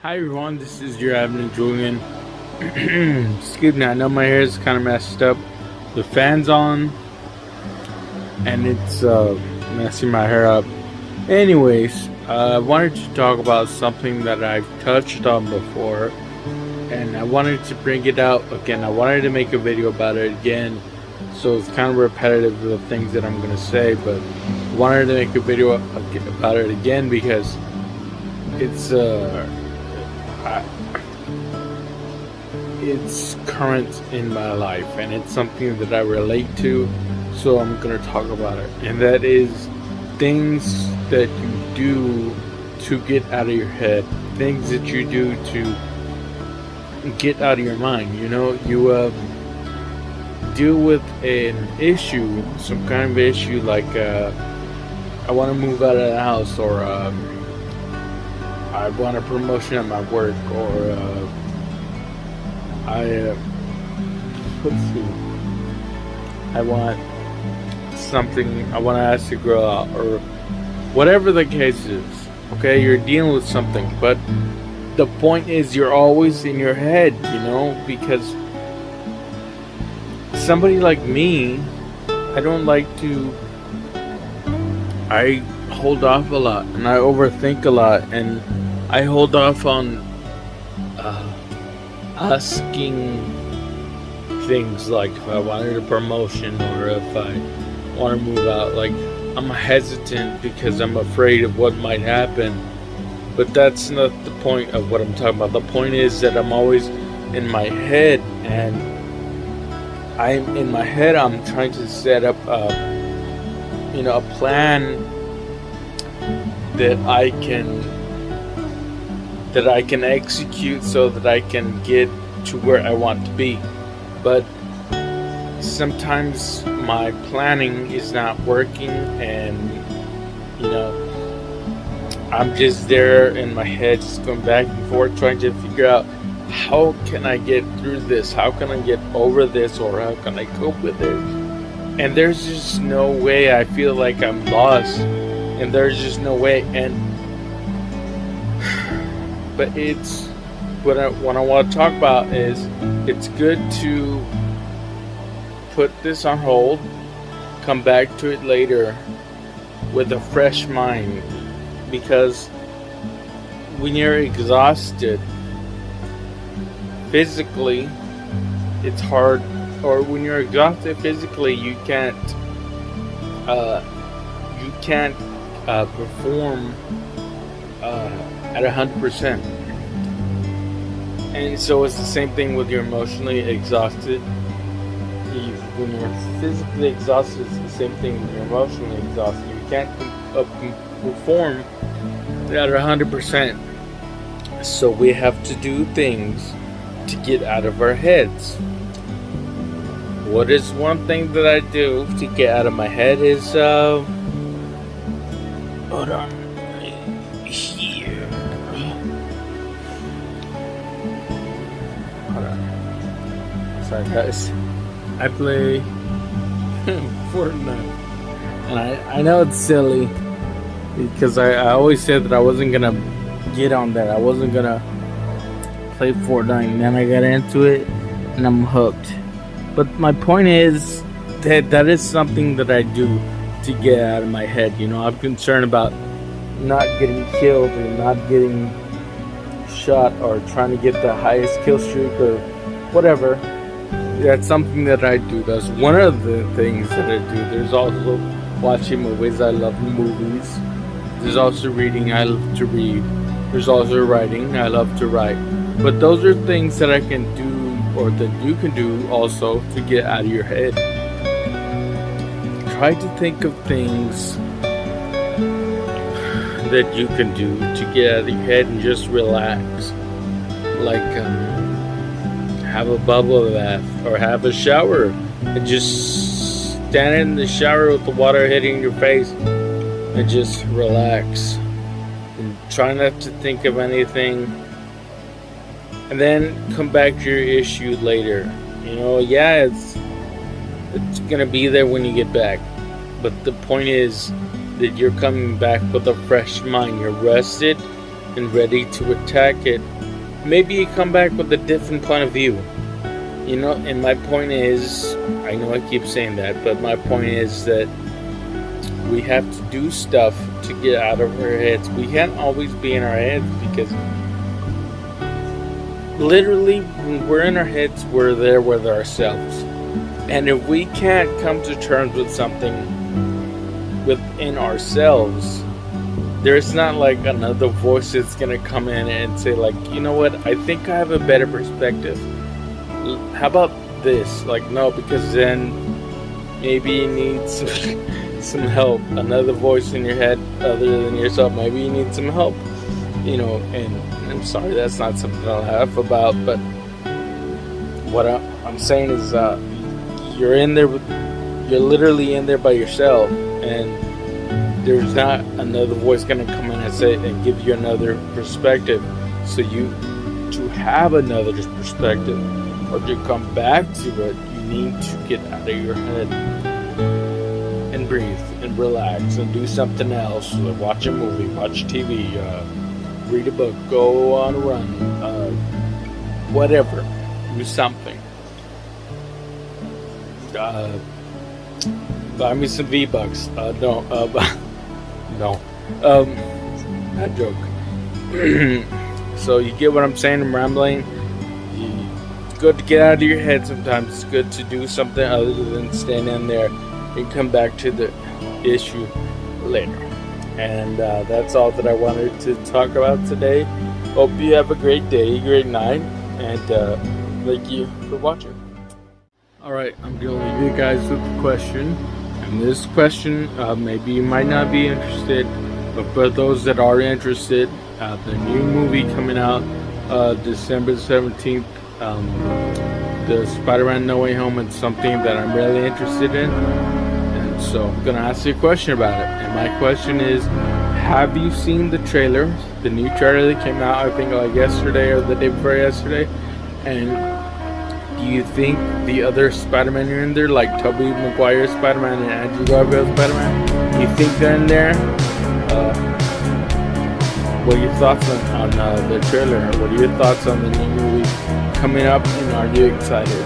Hi everyone, this is your Avenue Julian. Excuse me, I know my hair is kind of messed up. The fan's on and it's messing my hair up. Anyways, I wanted to talk about something that I've touched on before and I wanted to bring it out again. I wanted to make a video about it again, so it's kind of repetitive of the things that I'm going to say, but I wanted to make a video about it again because it's it's current in my life and it's something that I relate to, so I'm gonna talk about it. And that is things that you do to get out of your head, things that you do to get out of your mind. You know, you deal with an issue, some kind of issue, like I want to move out of the house, or I want a promotion at my work, or let's see, I want something, I want to ask a girl out, or whatever the case is. Okay, you're dealing with something, but the point is you're always in your head, you know, because somebody like me, I don't like to, I hold off a lot and I overthink a lot, and I hold off on asking things like if I wanted a promotion or if I want to move out. Like, I'm hesitant because I'm afraid of what might happen, but that's not the point of what I'm talking about. The point is that I'm always in my head, and I'm trying to set up a plan that I can execute so that I can get to where I want to be. But sometimes my planning is not working, and I'm just there in my head, just going back and forth, trying to figure out how can I get through this, how can I get over this, or how can I cope with it. And there's just no way. I feel like I'm lost, and there's just no way. But it's what I want to talk about is it's good to put this on hold, come back to it later with a fresh mind, because when you're exhausted physically, it's hard, or when you're exhausted physically, you can't perform at 100%. And so it's the same thing with you're emotionally exhausted. When you're physically exhausted, it's the same thing when you're emotionally exhausted. You can't perform at 100%. So we have to do things to get out of our heads. What is one thing that I do to get out of my head is hold on. Sorry guys, I play Fortnite, and I know it's silly because I always said that I wasn't gonna get on that. I wasn't gonna play Fortnite, and then I got into it and I'm hooked. But my point is that is something that I do to get out of my head. You know, I'm concerned about not getting killed or not getting shot or trying to get the highest kill streak or whatever. That's something that I do. That's one of the things that I do. There's also watching movies. I love movies. There's also reading. I love to read. There's also writing. I love to write. But those are things that I can do, or that you can do also, to get out of your head. Try to think of things that you can do to get out of your head and just relax. Like have a bubble bath or have a shower and just stand in the shower with the water hitting your face and just relax and try not to think of anything, and then come back to your issue later. You know, yeah, it's gonna be there when you get back, but the point is that you're coming back with a fresh mind. You're rested, and ready to attack it, maybe you come back with a different point of view. And my point is, I know I keep saying that, but my point is that we have to do stuff to get out of our heads. We can't always be in our heads, because literally when we're in our heads, we're there with ourselves. And if we can't come to terms with something within ourselves, there's not like another voice that's gonna come in and say, like, you know what, I think I have a better perspective. How about this? Like, no, because then maybe you need some help. Another voice in your head other than yourself. Maybe you need some help. And I'm sorry, that's not something I'll laugh about, but what I'm saying is, you're literally in there by yourself, and there's not another voice gonna come in and say and give you another perspective. So to have another perspective, or to come back to it, you need to get out of your head and breathe and relax and do something else. Watch a movie, watch TV, read a book, go on a run, whatever. Do something. Buy me some V-Bucks. No. That joke. So you get what I'm saying? I'm rambling. It's good to get out of your head sometimes. It's good to do something other than stand in there and come back to the issue later. And that's all that I wanted to talk about today. Hope you have a great day, great night, and thank you for watching. Alright, I'm going to leave you guys with a question. And this question, maybe you might not be interested, but for those that are interested, the new movie coming out December 17th, the Spider-Man No Way Home, is something that I'm really interested in. And so I'm going to ask you a question about it. And my question is, have you seen the trailer, the new trailer that came out, I think like yesterday or the day before yesterday? And do you think the other Spider-Man are in there, like Tobey Maguire's Spider-Man and Andrew Garfield's Spider-Man? Do you think they're in there? What are your thoughts on the trailer? What are your thoughts on the new movie coming up, and are you excited?